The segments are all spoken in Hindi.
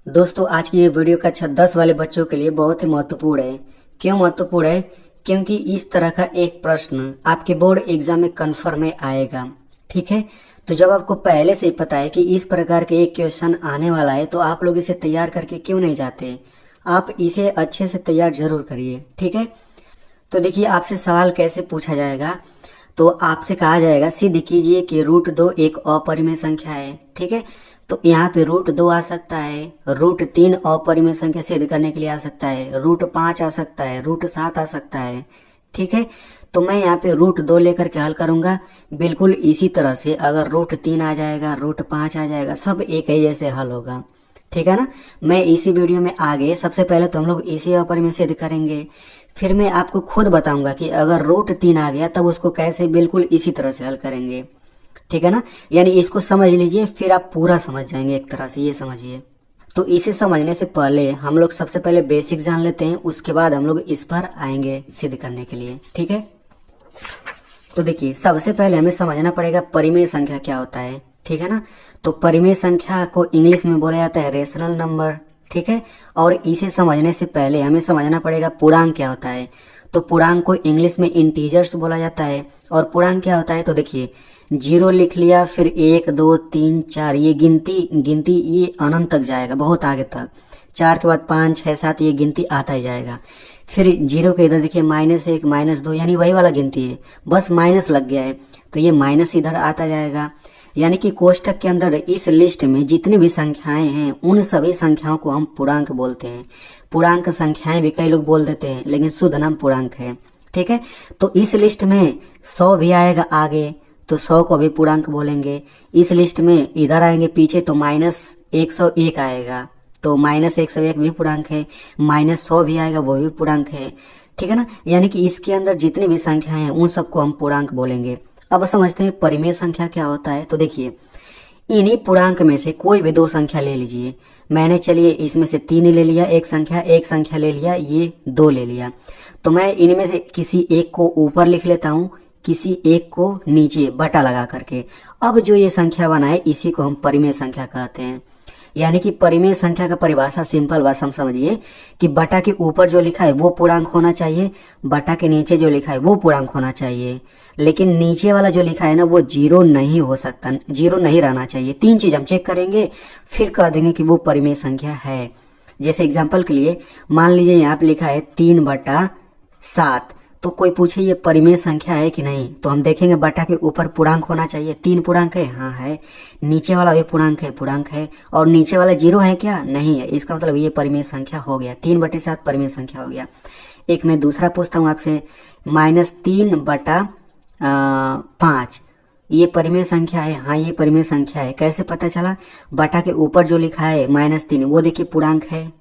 दोस्तों आज की ये वीडियो कक्षा 10 वाले बच्चों के लिए बहुत ही महत्वपूर्ण है। क्यों महत्वपूर्ण है? क्योंकि इस तरह का एक प्रश्न आपके बोर्ड एग्जाम में कन्फर्म में आएगा। ठीक है, तो जब आपको पहले से ही पता है कि इस प्रकार के एक क्वेश्चन आने वाला है तो आप लोग इसे तैयार करके क्यों नहीं जाते? आप इसे अच्छे से तैयार जरूर करिए। ठीक है, तो देखिए आपसे सवाल कैसे पूछा जाएगा। तो आपसे कहा जाएगा सिद्ध कीजिए कि रूट 2 एक अपरिमेय संख्या है। ठीक है, तो यहाँ पे रूट 2 आ सकता है, रूट 3 अपरिमेय संख्या सिद्ध करने के लिए आ सकता है, रूट 5 आ सकता है, रूट 7 आ सकता है। ठीक है, तो मैं यहाँ पे रूट 2 लेकर के हल करूंगा। बिल्कुल इसी तरह से अगर रूट 3 आ जाएगा, रूट 5 आ जाएगा, सब एक ही जैसे हल होगा। ठीक है ना। मैं इसी वीडियो में आगे सबसे पहले तो हम लोग इसी अपरिमेय सिद्ध करेंगे, फिर मैं आपको खुद बताऊंगा कि अगर रूट 3 आ गया तब उसको कैसे बिल्कुल इसी तरह से हल करेंगे। ठीक है ना, यानी इसको समझ लीजिए फिर आप पूरा समझ जाएंगे एक तरह से, ये समझिए। तो इसे समझने से पहले हम लोग सबसे पहले बेसिक जान लेते हैं, उसके बाद हम लोग इस पर आएंगे सिद्ध करने के लिए। ठीक है, तो देखिए सबसे पहले हमें समझना पड़ेगा परिमेय संख्या क्या होता है। ठीक है ना, तो परिमेय संख्या को इंग्लिश में बोला जाता है रेशनल नंबर। ठीक है, और इसे समझने से पहले हमें समझना पड़ेगा पूर्णांक क्या होता है। तो पूर्णांक को इंग्लिश में इंटीजर्स बोला जाता है। और पूर्णांक क्या होता है, तो देखिए 0 लिख लिया, फिर 1 2 3 4, ये गिनती गिनती ये अनंत तक जाएगा, बहुत आगे तक। 4 के बाद 5 6 7, ये गिनती आता ही जाएगा। फिर 0 के इधर देखिए -1 -2, यानी वही वाला गिनती है, बस माइनस लग गया है तो ये माइनस इधर आता जाएगा। यानी कि कोष्ठक के अंदर इस लिस्ट में जितनी भी संख्याएं हैं उन सभी संख्याओं को हम पूर्णांक बोलते हैं। पूर्णांक संख्याएं भी कई लोग बोल देते हैं, लेकिन शुद्ध नाम पूर्णांक है। ठीक है, तो इस लिस्ट में 100 भी आएगा आगे तो 100 को भी पूर्णांक बोलेंगे। इस लिस्ट में इधर आएंगे पीछे तो -101 आएगा तो -101 भी पूर्णांक है। -100 भी आएगा वो भी पूर्णांक है। ठीक है ना, यानी कि इसके अंदर जितनी भी संख्याएं हैं उन सबको हम पूर्णांक बोलेंगे। अब समझते हैं परिमेय संख्या क्या होता है। तो देखिए इन्हीं पूर्णांक में से कोई भी 2 संख्या ले लीजिए। मैंने चलिए इसमें से 3 ले लिया, एक संख्या ले लिया, ये 2 ले लिया। तो मैं इनमें से किसी एक को ऊपर लिख लेता हूँ, किसी एक को नीचे बटा लगा करके। अब जो ये संख्या बना है इसी को हम परिमेय संख्या कहते हैं। यानी कि परिमेय संख्या का परिभाषा सिंपल भाषा में समझिए कि बटा के ऊपर जो लिखा है वो पूर्णांक होना चाहिए, बटा के नीचे जो लिखा है वो पूर्णांक होना चाहिए, लेकिन नीचे वाला जो लिखा है ना वो 0 नहीं हो सकता, 0 नहीं रहना चाहिए। 3 चीज हम चेक करेंगे फिर कह देंगे कि वो परिमेय संख्या है। जैसे एग्जाम्पल के लिए मान लीजिए यहाँ पे लिखा है 3/7, तो कोई पूछे ये परिमेय संख्या है कि नहीं, तो हम देखेंगे बटा के ऊपर पूर्णांक होना चाहिए। 3 पूर्णांक है, हाँ है। नीचे वाला भी पूर्णांक है और नीचे वाला 0 है क्या, नहीं है। इसका मतलब ये परिमेय संख्या हो गया, 3/7 परिमेय संख्या हो गया। एक मैं दूसरा पूछता हूँ आपसे, -3/5 ये परिमेय संख्या है, हाँ ये परिमेय संख्या है। कैसे पता चला? बटा के ऊपर जो लिखा है -3 वो देखिए पूर्णांक है,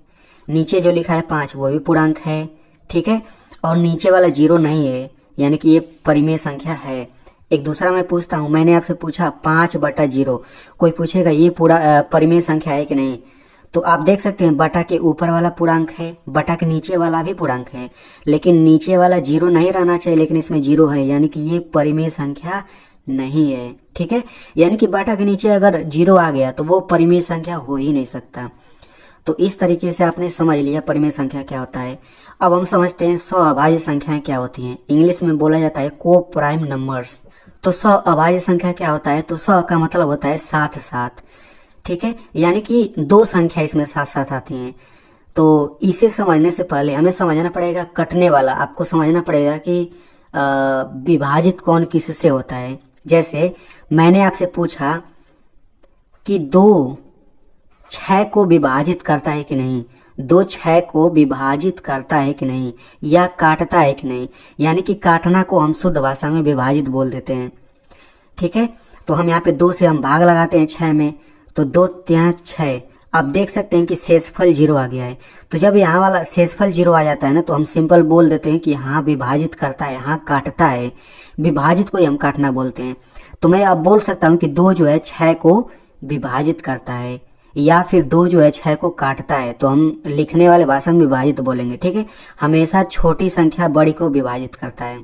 नीचे जो लिखा है 5 वो भी पूर्णांक है। ठीक है, और नीचे वाला 0 नहीं है, यानी कि ये परिमेय संख्या है। एक दूसरा मैं पूछता हूँ, मैंने आपसे पूछा 5/0, कोई पूछेगा ये पूरा परिमेय संख्या है कि नहीं, तो आप देख सकते हैं बटा के ऊपर वाला पूर्णांक है, बटा के नीचे वाला भी पूर्णांक है, लेकिन नीचे वाला 0 नहीं रहना चाहिए, लेकिन इसमें 0 है, यानी कि ये परिमेय संख्या नहीं है। ठीक है, यानी कि बटा के नीचे अगर 0 आ गया तो वो परिमेय संख्या हो ही नहीं सकता। तो इस तरीके से आपने समझ लिया परिमेय संख्या क्या होता है। अब हम समझते हैं सहअभाज्य संख्याएं क्या होती हैं। इंग्लिश में बोला जाता है को प्राइम नंबर्स। तो सहअभाज्य संख्या क्या होता है, तो सह का मतलब होता है साथ साथ। ठीक है, यानी कि 2 संख्या इसमें साथ साथ आती हैं। तो इसे समझने से पहले हमें समझना पड़ेगा कटने वाला, आपको समझना पड़ेगा कि विभाजित कौन किससे होता है। जैसे मैंने आपसे पूछा कि 2 6 को विभाजित करता है कि नहीं, 2 6 को विभाजित करता है कि नहीं, या काटता है कि नहीं। यानी कि काटना को हम शुद्ध भाषा में विभाजित बोल देते हैं। ठीक है, तो हम यहाँ पे 2 से हम भाग लगाते हैं 6 में, तो 2 3 6। आप देख सकते हैं कि शेषफल 0 आ गया है। तो जब यहाँ वाला शेषफल 0 आ जाता है ना तो हम सिंपल बोल देते हैं कि हाँ विभाजित करता है, हाँ काटता है। विभाजित को ही हम काटना बोलते हैं। तो मैं अब बोल सकता हूँ कि 2 जो है 6 को विभाजित करता है, या फिर 2 जो है 6 को काटता है, तो हम लिखने वाले भाषा में विभाजित बोलेंगे। ठीक है, हमेशा छोटी संख्या बड़ी को विभाजित करता है।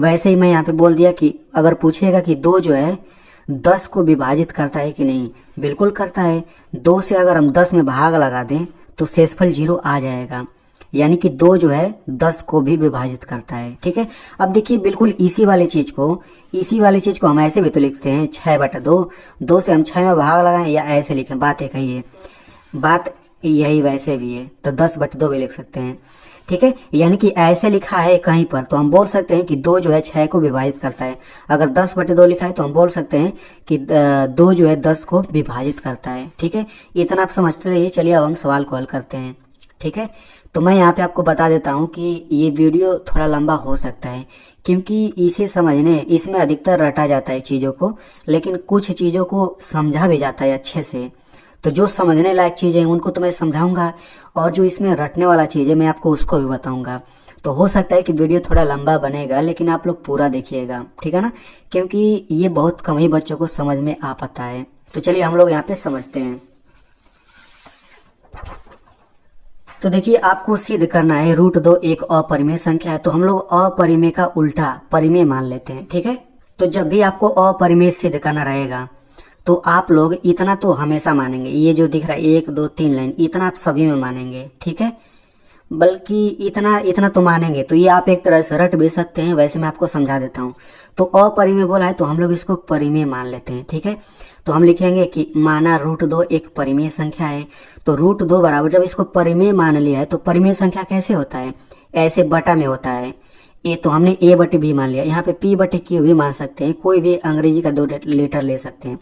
वैसे ही मैं यहाँ पे बोल दिया कि अगर पूछेगा कि 2 जो है 10 को विभाजित करता है कि नहीं? बिल्कुल करता है। 2 से अगर हम 10 में भाग लगा दें तो शेषफल 0 आ जाएगा, यानी कि 2 जो है 10 को भी विभाजित करता है। ठीक है, अब देखिए बिल्कुल इसी वाली चीज को हम ऐसे भी तो लिखते हैं 6/2। 2 से हम 6 में भाग लगाएं या ऐसे लिखें, बात एक ही है, बात यही वैसे भी है, तो 10/2 भी लिख सकते हैं। ठीक है, यानी कि ऐसे लिखा है कहीं पर तो हम बोल सकते हैं कि 2 जो है 6 को विभाजित करता है। अगर 10/2 लिखा है तो हम बोल सकते हैं कि 2 जो है 10 को विभाजित करता है। ठीक है, इतना आप समझते रहिए। चलिए अब हम सवाल को हल करते हैं। ठीक है, तो मैं यहाँ पे आपको बता देता हूँ कि ये वीडियो थोड़ा लंबा हो सकता है, क्योंकि इसे समझने इसमें अधिकतर रटा जाता है चीज़ों को, लेकिन कुछ चीज़ों को समझा भी जाता है अच्छे से। तो जो समझने लायक चीज़ें हैं उनको तो मैं समझाऊंगा, और जो इसमें रटने वाला चीज़ है मैं आपको उसको भी बताऊंगा। तो हो सकता है कि वीडियो थोड़ा लंबा बनेगा, लेकिन आप लोग पूरा देखिएगा, ठीक है ना, क्योंकि ये बहुत कम ही बच्चों को समझ में आ पाता है। तो चलिए हम लोग यहाँ पे समझते हैं। तो देखिए आपको सिद्ध करना है √2 एक अपरिमेय संख्या है, तो हम लोग अपरिमेय का उल्टा परिमेय मान लेते हैं। ठीक है, तो जब भी आपको अपरिमेय सिद्ध करना रहेगा तो आप लोग इतना तो हमेशा मानेंगे, ये जो दिख रहा है 1 2 3 लाइन, इतना आप सभी में मानेंगे। ठीक है, बल्कि इतना तो मानेंगे, तो ये आप एक तरह से रट भी सकते हैं। वैसे मैं आपको समझा देता हूँ। तो अपरिमेय बोला है तो हम लोग इसको परिमेय मान लेते हैं। ठीक है, तो हम लिखेंगे कि माना √2 एक परिमेय संख्या है। तो √2 बराबर, जब इसको परिमेय मान लिया है तो परिमेय संख्या कैसे होता है? ऐसे बटा में होता है। ए तो हमने a/b मान लिया, यहाँ पे p/q भी मान सकते हैं, कोई भी अंग्रेजी का 2 लेटर ले सकते हैं।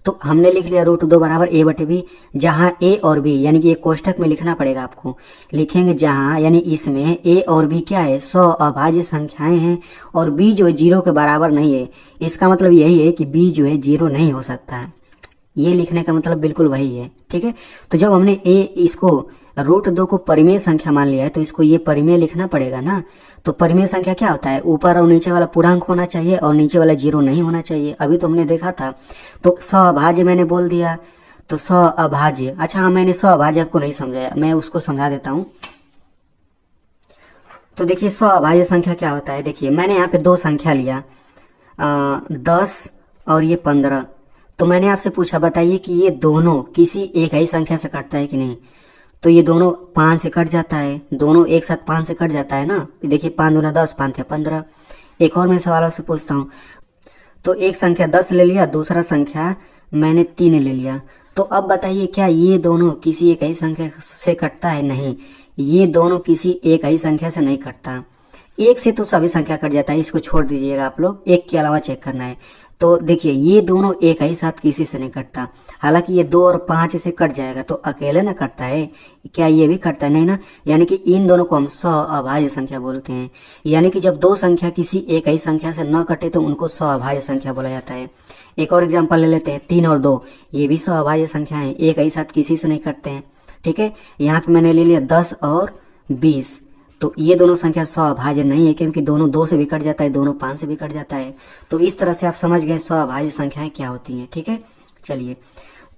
तो हमने लिख लिया √2 बराबर a/b, जहाँ a और b यानी कि एक कोष्टक में लिखना पड़ेगा आपको, लिखेंगे जहाँ, यानी इसमें a और b क्या है? 100 अभाज्य संख्याएं हैं, और b जो है 0 के बराबर नहीं है। इसका मतलब यही है कि b जो है 0 नहीं हो सकता है। ये लिखने का मतलब बिल्कुल वही है। ठीक है, तो जब हमने इसको √2 को परिमेय संख्या मान लिया है तो इसको ये परिमेय लिखना पड़ेगा ना। तो परिमेय संख्या क्या होता है? ऊपर और नीचे वाला पूर्णांक होना चाहिए और नीचे वाला 0 नहीं होना चाहिए। अभी तो हमने देखा था। तो 100 अभाज्य मैंने बोल दिया, तो 100 अभाज्य, अच्छा हाँ, मैंने 100 अभाज्य आपको नहीं समझाया, मैं उसको समझा देता हूँ। तो देखिए 100 अभाज्य संख्या क्या होता है? देखिए मैंने यहाँ पे 2 संख्या लिया, 10 और ये 15। तो मैंने आपसे पूछा बताइए कि ये दोनों किसी एक ही संख्या से कटता है कि नहीं? तो ये दोनों 5 से कट जाता है, दोनों एक साथ 5 से कट जाता है ना। देखिए 5 दूना 10, 5 15। एक और मैं सवाल आपसे पूछता हूँ। तो एक संख्या 10 ले लिया, दूसरा संख्या मैंने 3 ले लिया। तो अब बताइए क्या ये दोनों किसी एक ही संख्या से कटता है? नहीं, ये दोनों किसी एक ही संख्या से नहीं कटता। एक से तो सभी संख्या कट जाता है, इसको छोड़ दीजिएगा आप लोग, एक के अलावा चेक करना है। तो देखिए ये दोनों एक ही साथ किसी से नहीं कटता। हालांकि ये 2 और 5 से कट जाएगा तो अकेले ना कटता है, क्या ये भी कटता है? नहीं ना। यानी कि इन दोनों को हम 100 अभाज्य संख्या बोलते हैं। यानी कि जब 2 संख्या किसी एक ही संख्या से न कटे तो उनको 100 अभाज्य संख्या बोला जाता है। एक और एग्जाम्पल ले लेते हैं, 3 और 2, ये भी 100 अभाज्य संख्या है, एक ही साथ किसी से नहीं कटते हैं। ठीक है, यहाँ पे मैंने ले लिया 10 और 20। तो ये दोनों संख्या 100 अभाज्य नहीं है, क्योंकि दोनों 2 से भी कट जाता है, दोनों 5 से भी कट जाता है। तो इस तरह से आप समझ गए 100 अभाज्य संख्याएं क्या होती हैं। ठीक है, चलिए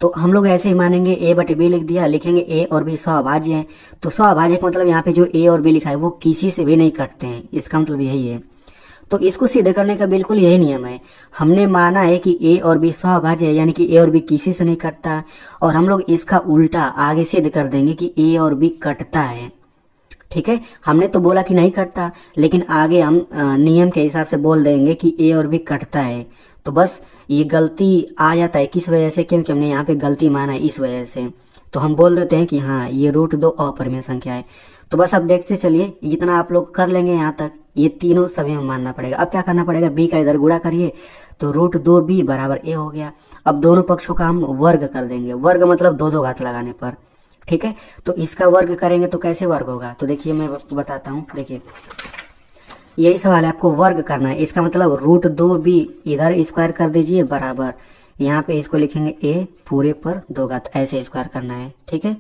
तो हम लोग ऐसे ही मानेंगे, a/b लिख दिया, लिखेंगे a और b 100 अभाज्य है। तो 100 अभाज्य का मतलब यहाँ पे जो a और b लिखा है वो किसी से भी नहीं कटते हैं, इसका मतलब यही है। तो इसको सिद्ध करने का बिल्कुल यही नियम है। हमने माना है कि a और b 100 अभाज्य है, यानी कि a और b किसी से नहीं कटता, और हम लोग इसका उल्टा आगे सिद्ध कर देंगे कि a और b कटता है। ठीक है, हमने तो बोला कि नहीं कटता, लेकिन आगे हम नियम के हिसाब से बोल देंगे कि a और b कटता है। तो बस ये गलती आ जाता है, किस वजह से? क्योंकि हमने यहाँ पे गलती माना है, इस वजह से। तो हम बोल देते हैं कि हाँ ये √2 अपरिमेय संख्या है। तो बस अब देखते चलिए, इतना आप लोग कर लेंगे यहाँ तक। ये तीनों सभी में मानना पड़ेगा। अब क्या करना पड़ेगा? b का इधर गुणा करिए, तो √2b बराबर a हो गया। अब दोनों पक्षों का हम वर्ग कर देंगे, वर्ग मतलब 2 घात लगाने पर। ठीक है, तो इसका वर्ग करेंगे तो कैसे वर्ग होगा? तो देखिए मैं आपको बताता हूँ। देखिए यही सवाल है, आपको वर्ग करना है। इसका मतलब √2b इधर स्क्वायर कर दीजिए बराबर, यहाँ पे इसको लिखेंगे a पूरे पर 2 घात, ऐसे स्क्वायर करना है। ठीक है,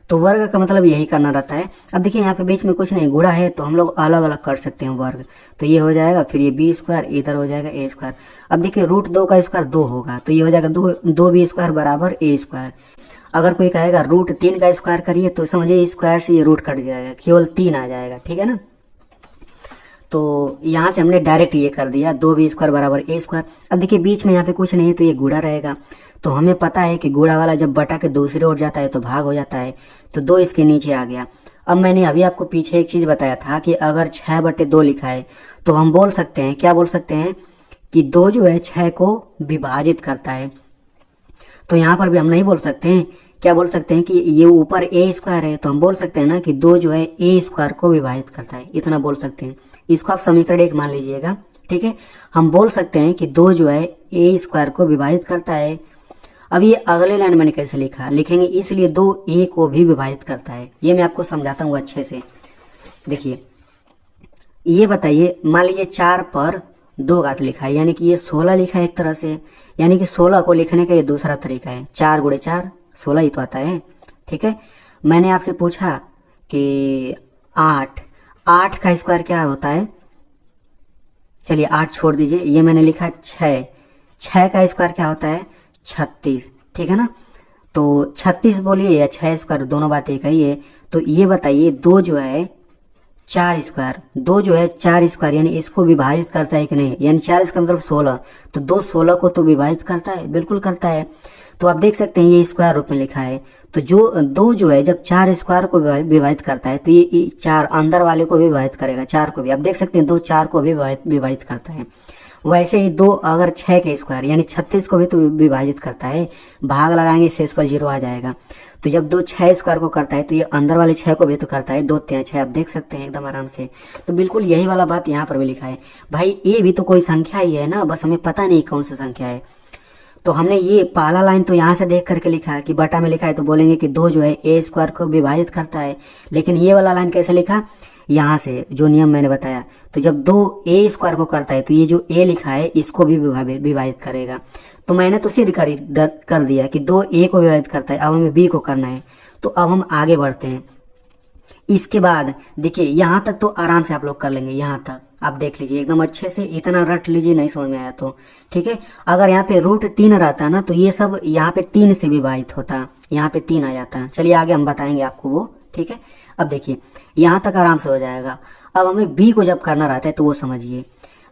तो वर्ग का मतलब यही करना रहता है। अब देखिए यहाँ पे बीच में कुछ नहीं, गुणा है तो हम लोग अलग अलग कर सकते हैं वर्ग। तो ये हो जाएगा, फिर ये b², इधर हो जाएगा a²। अब देखिए √2 का स्क्वायर 2 होगा, तो ये हो जाएगा 2b² बराबर a²। अगर कोई कहेगा √3 का स्क्वायर करिए तो समझिए स्क्वायर से ये रूट कट जाएगा, केवल 3 आ जाएगा। ठीक है ना। तो यहाँ से हमने डायरेक्ट ये कर दिया 2b² बराबर a²। अब देखिए बीच में यहाँ पे कुछ नहीं है तो ये गुणा रहेगा। तो हमें पता है कि गुणा वाला जब बटा के दूसरी ओर जाता है तो भाग हो जाता है, तो 2 इसके नीचे आ गया। अब मैंने अभी आपको पीछे एक चीज़ बताया था कि अगर 6/2 लिखा है तो हम बोल सकते हैं, क्या बोल सकते हैं कि 2 जो है 6 को विभाजित करता है। तो यहाँ पर भी हम नहीं बोल सकते हैं, क्या बोल सकते हैं कि ये ऊपर a² है तो हम बोल सकते हैं ना कि 2 जो है a² को विभाजित करता है, इतना बोल सकते हैं। इसको आप समीकरण 1 मान लीजिएगा, ठीक है। हम बोल सकते हैं कि 2 जो है a² को विभाजित करता है। अब ये अगले लाइन मैंने कैसे लिखा, लिखेंगे इसलिए 2a को भी विभाजित करता है। ये मैं आपको समझाता हूँ अच्छे से। देखिए ये बताइए, मान लीजिए 4 पर 2 घात लिखा है, यानी कि ये 16 लिखा है एक तरह से, यानी कि 16 को लिखने का ये दूसरा तरीका है। 4 × 4 16 ही तो आता है, ठीक है। मैंने आपसे पूछा कि 8 का स्क्वायर क्या होता है, चलिए 8 छोड़ दीजिए, ये मैंने लिखा 6 का स्क्वायर क्या होता है 36, ठीक है ना। तो 36 बोलिए या 6² दोनों बात एक ही है। तो ये बताइए 2 जो है 4² यानी इसको विभाजित करता है कि नहीं, यानी 4 मतलब 16, तो 2 16 को तो विभाजित करता है, बिल्कुल करता है। तो आप देख सकते हैं ये स्क्वायर रूप में लिखा है। तो जो 2 जो है जब 4² को विभाजित करता है तो ये 4 अंदर वाले को भी विभाजित करेगा, 4 को भी। आप देख सकते हैं 2 4 को भी विभाजित करता है। वैसे ही 2 अगर 6 के स्क्वायर यानी 36 को भी तो विभाजित करता है, भाग लगाएंगे शेष पर 0 आ जाएगा। तो जब 2 6² को करता है तो ये अंदर वाले 6 को भी तो करता है, 2 3 6 आप देख सकते हैं एकदम आराम से। तो बिल्कुल यही वाला बात यहाँ पर भी लिखा है। भाई ये भी तो कोई संख्या ही है ना, बस हमें पता नहीं कौन सी संख्या है। तो हमने ये पहला लाइन तो यहाँ से देख करके लिखा है कि बटा में लिखा है तो बोलेंगे कि 2 जो है a² को विभाजित करता है। लेकिन ये वाला लाइन कैसे लिखा, यहाँ से जो नियम मैंने बताया। तो जब 2 a² को करता है तो ये जो a लिखा है इसको भी विभाजित करेगा। तो मैंने तो सिद्ध कर दिया कि 2 a को विभाजित करता है। अब हमें b को करना है, तो अब हम आगे बढ़ते हैं। इसके बाद देखिए यहाँ तक तो आराम से आप लोग कर लेंगे, यहाँ तक आप देख लीजिए एकदम अच्छे से, इतना रट लीजिए, नहीं समझ में आया तो ठीक है। अगर यहाँ पे √3 रहता ना तो ये सब यहाँ पे 3 से विभाजित होता, यहाँ पे 3 आ जाता। चलिए आगे हम बताएंगे आपको वो, ठीक है। अब देखिए यहाँ तक आराम से हो जाएगा। अब हमें b को जब करना रहता है तो वो समझिए।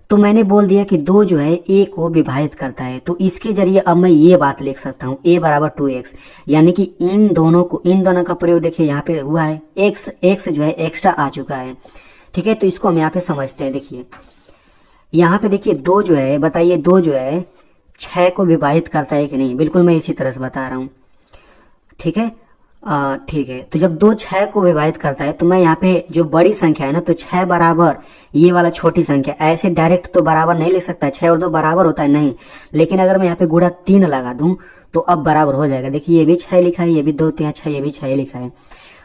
तो मैंने बोल दिया कि 2 जो है a को विभाजित करता है, तो इसके जरिए अब मैं ये बात लिख सकता हूँ a बराबर 2x, यानी कि इन दोनों का प्रयोग देखिए यहाँ पे हुआ है, x जो है एक्स्ट्रा आ चुका है, ठीक है। तो इसको हम यहाँ पे समझते हैं। देखिए यहाँ पे देखिए 2 जो है, बताइए 2 जो है 6 को विभाजित करता है कि नहीं, बिल्कुल मैं इसी तरह से बता रहा हूँ, ठीक है। ठीक है, तो जब 2 6 को विभाजित करता है तो मैं यहाँ पे जो बड़ी संख्या है ना, तो 6 बराबर ये वाला छोटी संख्या, ऐसे डायरेक्ट तो बराबर नहीं लिख सकता, 6 और 2 बराबर होता है नहीं, लेकिन अगर मैं यहाँ पे गुणा 3 लगा दूं तो अब बराबर हो जाएगा। देखिए ये भी 6 लिखा है, ये भी 2 3 6, ये भी 6 लिखा है।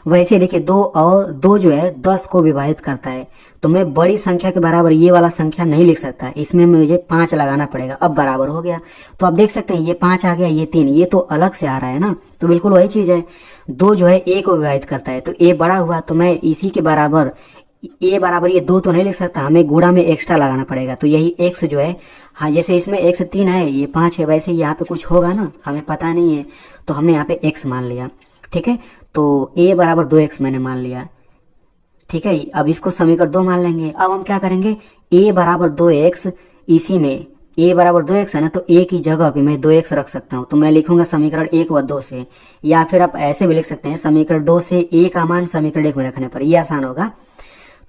वैसे देखिए 2 और 2 जो है 10 को विभाजित करता है, तो मैं बड़ी संख्या के बराबर ये वाला संख्या नहीं लिख सकता, इसमें मुझे 5 लगाना पड़ेगा। अब बराबर हो गया, तो आप देख सकते हैं ये 5 आ गया, ये 3, ये तो अलग से आ रहा है ना, तो बिल्कुल वही चीज है। 2 जो है a को विभाजित करता है तो a बड़ा हुआ, तो मैं इसी के बराबर a बराबर ये 2 तो नहीं लिख सकता, हमें गुणा में एक्स्ट्रा लगाना पड़ेगा। तो यही x जो है, हाँ जैसे इसमें x 3 है, ये 5 है, वैसे यहाँ पे कुछ होगा ना, हमें पता नहीं है, तो हमने यहाँ पे x मान लिया, ठीक है। तो a बराबर 2x मैंने मान लिया, ठीक है। अब इसको समीकरण 2 मान लेंगे। अब हम क्या करेंगे, a बराबर 2x, इसी में a बराबर 2x है ना, तो a की जगह पे मैं 2x रख सकता हूँ, तो मैं लिखूंगा समीकरण 1 व 2 से, या फिर आप ऐसे भी लिख सकते हैं समीकरण 2 से a का मान समीकरण 1 में रखने पर, ये आसान होगा।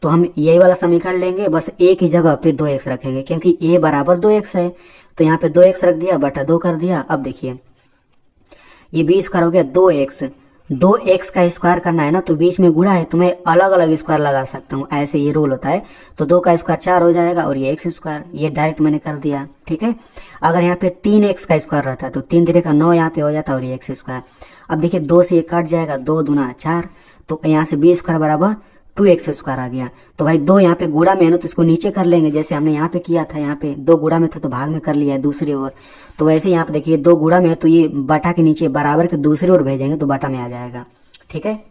तो हम यही वाला समीकरण लेंगे, बस a की जगह पे 2x रखेंगे, क्योंकि a बराबर 2x है, तो यहाँ पे 2x रख दिया, बटा 2 कर दिया। अब देखिए ये b² हो गया 2x का स्क्वायर करना है ना, तो बीच में गुणा है तो मैं अलग अलग स्क्वायर लगा सकता हूँ, ऐसे ये रूल होता है। तो 2 का स्क्वायर 4 हो जाएगा, और ये x², ये डायरेक्ट मैंने कर दिया, ठीक है। अगर यहाँ पे 3x का स्क्वायर रहता है तो 3 3 का 9 यहाँ पे हो जाता है, और ये x²। अब देखिए 2 से ये कट जाएगा, 2 दूना 4, तो यहाँ से b² बराबर 2x² आ गया। तो भाई 2 यहाँ पे गुणा में है ना, तो इसको नीचे कर लेंगे, जैसे हमने यहाँ पे किया था, यहाँ पे 2 गुणा में था तो भाग में कर लिया है दूसरी ओर। तो वैसे यहाँ पे देखिए 2 गुणा में है तो ये बटा के नीचे बराबर के दूसरी ओर भेजेंगे तो बटा में आ जाएगा, ठीक है।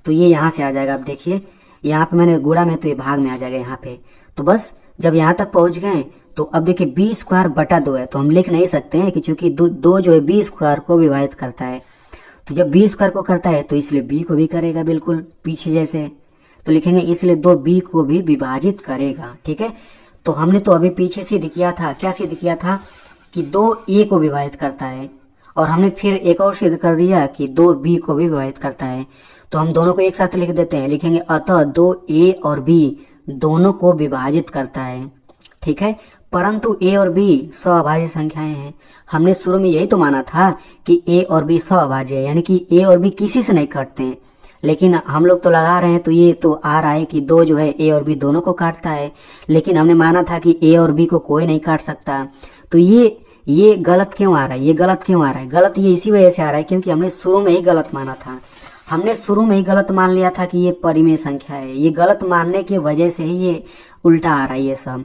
तो ये यहाँ से आ जाएगा। अब देखिए यहाँ पे मैंने गुणा में, तो ये भाग में आ जाएगा यहाँ पे। तो बस जब यहाँ तक पहुंच गए तो अब देखिए b² बटा 2 है, तो हम लिख नहीं सकते हैं कि चूंकि 2 जो है b² को विभाजित करता है, तो जब b² को करता है तो इसलिए b को भी करेगा, बिल्कुल पीछे जैसे। तो लिखेंगे इसलिए 2b को भी विभाजित करेगा। ठीक है, तो हमने तो अभी पीछे सिद्ध किया था, क्या सिद्ध किया था कि 2a को विभाजित करता है, और हमने फिर एक और सिद्ध कर दिया कि 2b को भी विभाजित करता है। तो हम दोनों को एक साथ लिख देते हैं, लिखेंगे अतः 2a और b दोनों को विभाजित करता है। ठीक है, परंतु a और b सअभाज्य संख्याएं हैं। हमने शुरू में यही तो माना था कि a और b सअभाज्य है, यानी कि a और b किसी से नहीं कटते हैं, लेकिन हम लोग तो लगा रहे हैं तो ये तो आ रहा है कि 2 जो है a और b दोनों को काटता है, लेकिन हमने माना था कि a और b को कोई नहीं काट सकता। तो ये गलत क्यों आ रहा है, ये गलत क्यों आ रहा है? गलत ये इसी वजह से आ रहा है क्योंकि हमने शुरू में ही गलत माना था। हमने शुरू में ही गलत मान लिया था कि ये परिमेय संख्या है। ये गलत मानने की वजह से ही ये उल्टा आ रहा है ये सब।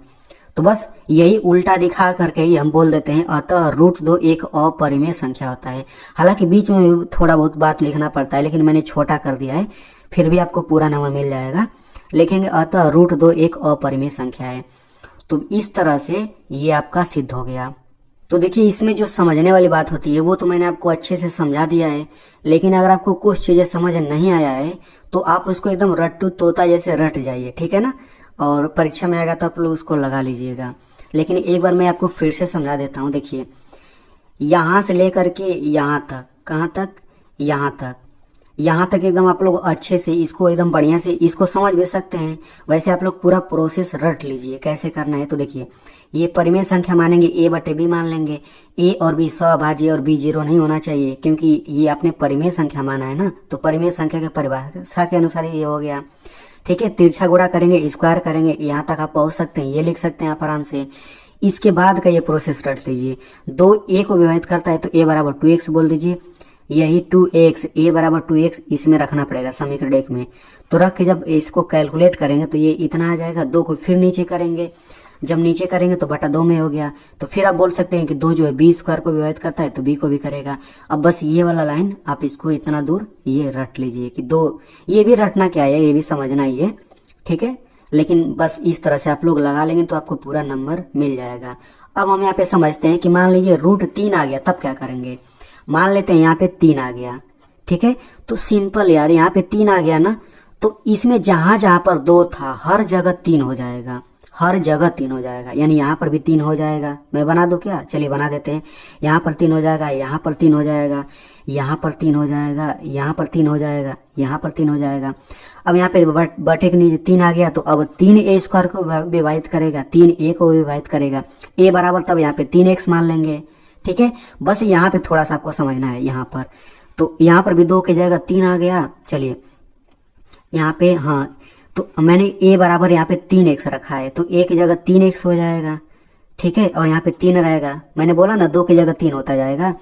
तो बस यही उल्टा दिखा करके ही हम बोल देते हैं अतः √2 एक अपरिमेय संख्या होता है। हालांकि बीच में थोड़ा बहुत बात लिखना पड़ता है, लेकिन मैंने छोटा कर दिया है, फिर भी आपको पूरा नंबर मिल जाएगा। लिखेंगे अतः √2 एक अपरिमेय संख्या है। तो इस तरह से ये आपका सिद्ध हो गया। तो देखिए, इसमें जो समझने वाली बात होती है वो तो मैंने आपको अच्छे से समझा दिया है, लेकिन अगर आपको कुछ चीजें समझ नहीं आया है तो आप उसको एकदम रट्टू तोता जैसे रट जाइए। ठीक है ना, और परीक्षा में आएगा तो आप लोग उसको लगा लीजिएगा। लेकिन एक बार मैं आपको फिर से समझा देता हूँ। देखिए, यहाँ से लेकर के यहाँ तक, कहाँ तक, यहाँ तक एकदम आप लोग अच्छे से इसको एकदम बढ़िया से इसको समझ भी सकते हैं। वैसे आप लोग पूरा प्रोसेस रट लीजिए कैसे करना है। तो देखिए, ये परिमेय संख्या मानेंगे a/b मान लेंगे। a और b सअभाज्य और b 0 नहीं होना चाहिए, क्योंकि ये आपने परिमेय संख्या माना है ना, तो परिमेय संख्या के परिभाषा के अनुसार ये हो गया। ठीक है, तिरछा गुणा करेंगे, स्क्वायर करेंगे, यहाँ तक आप पहुंच सकते हैं, ये लिख सकते हैं आप आराम से। इसके बाद का ये प्रोसेस रट लीजिए। 2a को विभाजित करता है तो a बराबर 2x बोल दीजिए। यही 2x, a बराबर 2x इसमें रखना पड़ेगा समीकरण 1 में। तो रख के जब इसको कैलकुलेट करेंगे तो ये इतना आ जाएगा। 2 को फिर नीचे करेंगे, जब नीचे करेंगे तो बटा 2 में हो गया। तो फिर आप बोल सकते हैं कि 2 जो है b स्क्वायर को विभाजित करता है तो b को भी करेगा। अब बस ये वाला लाइन आप इसको इतना दूर ये रट लीजिए कि 2, ये भी रटना क्या है, ये भी समझना ही है। ठीक है, लेकिन बस इस तरह से आप लोग लगा लेंगे तो आपको पूरा नंबर मिल जाएगा। अब हम यहाँ पे समझते हैं कि मान लीजिए √3 आ गया, तब क्या करेंगे। मान लेते हैं यहाँ पे 3 आ गया। ठीक है, तो सिंपल यार, यहाँ पे 3 आ गया ना, तो इसमें जहां जहां पर 2 था हर जगह 3 हो जाएगा, हर जगह 3 हो जाएगा। यानी यहाँ पर भी 3 हो जाएगा। मैं बना दूं क्या? चलिए बना देते हैं। यहाँ पर 3 हो जाएगा, यहाँ पर 3 हो जाएगा, यहाँ पर 3 हो जाएगा, यहाँ पर 3 हो जाएगा, यहाँ पर 3 हो जाएगा। अब यहाँ पे बटे के नीचे 3 आ गया, तो अब 3a स्क्वायर को विभाजित करेगा, 3a को विभाजित करेगा, a बराबर तब यहाँ पे 3x मान लेंगे। ठीक है, बस यहाँ पे थोड़ा सा आपको समझना है। यहाँ पर तो यहाँ पर भी 2 की जगह 3 आ गया। चलिए यहाँ पे, हाँ, तो मैंने a बराबर यहाँ पे 3x रखा है, तो a की जगह 3x हो जाएगा। ठीक है, और यहाँ पे 3 रहेगा। मैंने बोला ना 2 की जगह 3 होता जाएगा,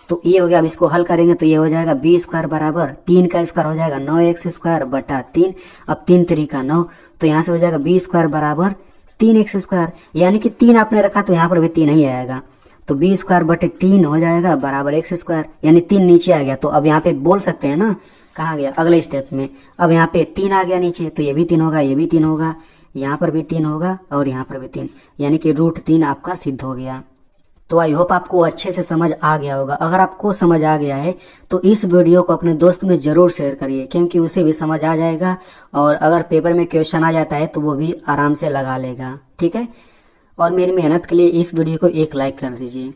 तो ये हो गया। अब इसको हल करेंगे तो ये हो जाएगा b स्क्वायर बराबर 3 का स्क्वायर हो जाएगा 9x स्क्वायर बटा 3। अब 3 3 9, तो यहाँ से हो जाएगा b स्क्वायर बराबर 3x स्क्वायर। यानी कि 3 आपने रखा तो यहाँ पर भी 3 ही आएगा, तो b स्क्वायर बटे 3 हो जाएगा बराबर x स्क्वायर। यानी 3 नीचे आ गया, तो अब यहाँ पे बोल सकते हैं ना, कहाँ गया अगले स्टेप में। अब यहाँ पे 3 आ गया नीचे, तो ये भी 3 होगा, ये भी 3 होगा, यहाँ पर भी 3 होगा और यहाँ पर भी 3, यानी कि √3 आपका सिद्ध हो गया। तो आई होप आपको अच्छे से समझ आ गया होगा। अगर आपको समझ आ गया है तो इस वीडियो को अपने दोस्त में जरूर शेयर करिए, क्योंकि उसे भी समझ आ जाएगा, और अगर पेपर में क्वेश्चन आ जाता है तो वो भी आराम से लगा लेगा। ठीक है, और मेरी मेहनत के लिए इस वीडियो को एक लाइक कर दीजिए।